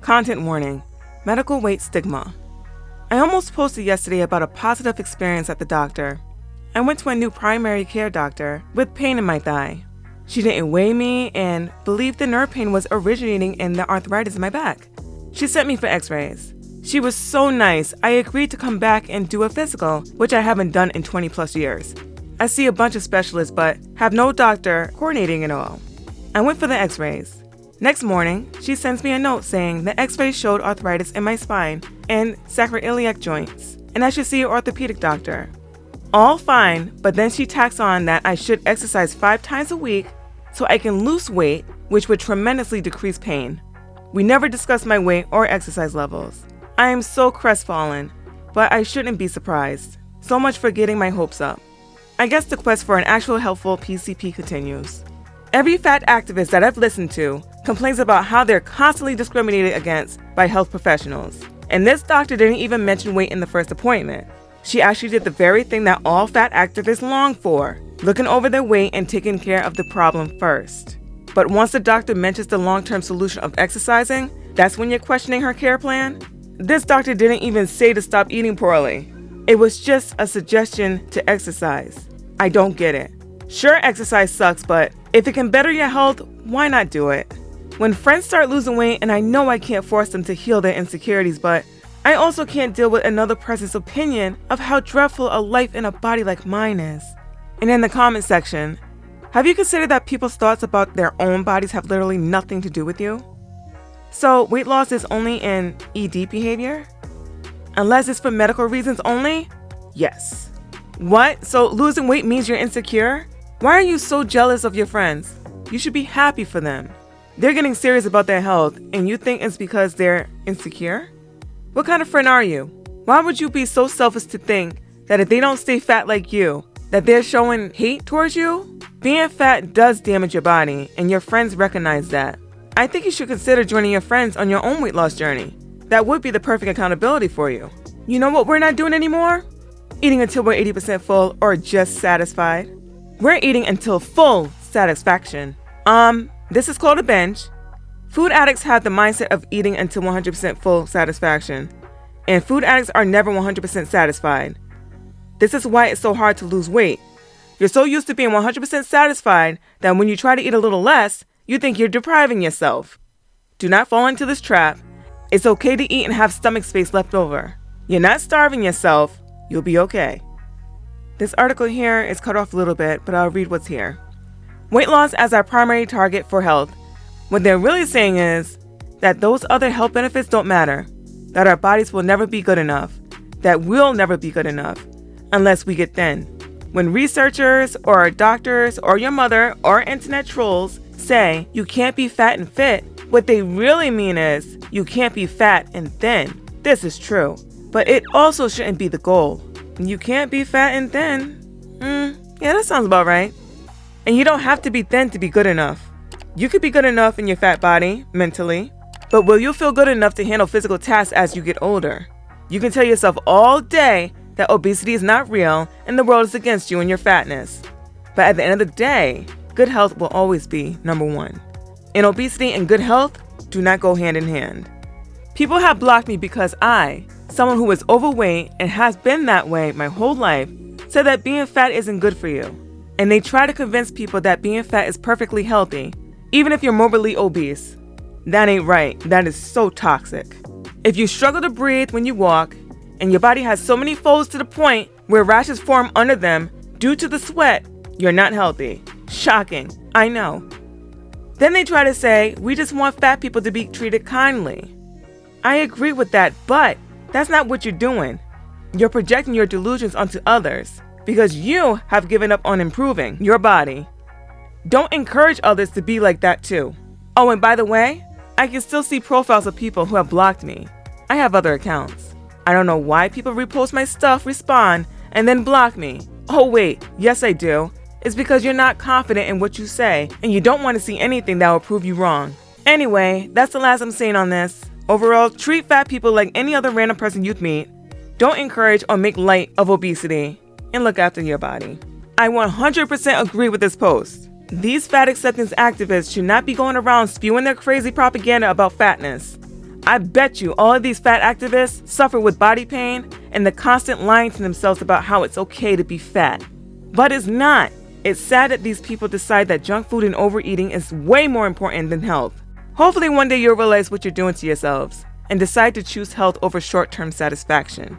Content warning, medical weight stigma. I almost posted yesterday about a positive experience at the doctor. I went to a new primary care doctor with pain in my thigh. She didn't weigh me and believed the nerve pain was originating in the arthritis in my back. She sent me for x-rays. She was so nice, I agreed to come back and do a physical, which I haven't done in 20 plus years. I see a bunch of specialists but have no doctor coordinating it all. I went for the x-rays. Next morning, she sends me a note saying the x-rays showed arthritis in my spine and sacroiliac joints, and I should see an orthopedic doctor. All fine, but then she tacks on that I should exercise 5 times a week so I can lose weight, which would tremendously decrease pain. We never discussed my weight or exercise levels. I am so crestfallen, but I shouldn't be surprised. So much for getting my hopes up. I guess the quest for an actual helpful PCP continues. Every fat activist that I've listened to complains about how they're constantly discriminated against by health professionals. And this doctor didn't even mention weight in the first appointment. She actually did the very thing that all fat activists long for, looking over their weight and taking care of the problem first. But once the doctor mentions the long-term solution of exercising, that's when you're questioning her care plan? This doctor didn't even say to stop eating poorly. It was just a suggestion to exercise. I don't get it. Sure, exercise sucks, but if it can better your health, why not do it? When friends start losing weight, and I know I can't force them to heal their insecurities, but I also can't deal with another person's opinion of how dreadful a life in a body like mine is. And in the comment section, have you considered that people's thoughts about their own bodies have literally nothing to do with you? So weight loss is only in ED behavior? Unless it's for medical reasons only? Yes. What? So losing weight means you're insecure? Why are you so jealous of your friends? You should be happy for them. They're getting serious about their health, and you think it's because they're insecure? What kind of friend are you? Why would you be so selfish to think that if they don't stay fat like you, that they're showing hate towards you? Being fat does damage your body, and your friends recognize that. I think you should consider joining your friends on your own weight loss journey. That would be the perfect accountability for you. You know what we're not doing anymore? Eating until we're 80% full or just satisfied. We're eating until full satisfaction. This is called a binge. Food addicts have the mindset of eating until 100% full satisfaction, and food addicts are never 100% satisfied. This is why it's so hard to lose weight. You're so used to being 100% satisfied that when you try to eat a little less, you think you're depriving yourself. Do not fall into this trap. It's okay to eat and have stomach space left over. You're not starving yourself. You'll be okay. This article here is cut off a little bit, but I'll read what's here. Weight loss as our primary target for health. What they're really saying is that those other health benefits don't matter, that our bodies will never be good enough, that we'll never be good enough unless we get thin. When researchers or doctors or your mother or internet trolls say you can't be fat and fit, what they really mean is you can't be fat and thin. This is true, but it also shouldn't be the goal. You can't be fat and thin. Yeah, that sounds about right. And you don't have to be thin to be good enough. You could be good enough in your fat body, mentally, but will you feel good enough to handle physical tasks as you get older? You can tell yourself all day that obesity is not real and the world is against you and your fatness. But at the end of the day, good health will always be number one. And obesity and good health do not go hand in hand. People have blocked me because I, someone who is overweight and has been that way my whole life, said that being fat isn't good for you. And they try to convince people that being fat is perfectly healthy, even if you're morbidly obese. That ain't right. That is so toxic. If you struggle to breathe when you walk, and your body has so many folds to the point where rashes form under them due to the sweat, you're not healthy. Shocking, I know. Then they try to say, we just want fat people to be treated kindly. I agree with that, but that's not what you're doing. You're projecting your delusions onto others because you have given up on improving your body. Don't encourage others to be like that too. Oh, and by the way, I can still see profiles of people who have blocked me. I have other accounts. I don't know why people repost my stuff, respond, and then block me. Oh wait, yes I do. It's because you're not confident in what you say, and you don't want to see anything that will prove you wrong. Anyway, that's the last I'm saying on this. Overall, treat fat people like any other random person you'd meet. Don't encourage or make light of obesity, and look after your body. I 100% agree with this post. These fat acceptance activists should not be going around spewing their crazy propaganda about fatness. I bet you all of these fat activists suffer with body pain and the constant lying to themselves about how it's okay to be fat. But it's not. It's sad that these people decide that junk food and overeating is way more important than health. Hopefully one day you'll realize what you're doing to yourselves and decide to choose health over short-term satisfaction.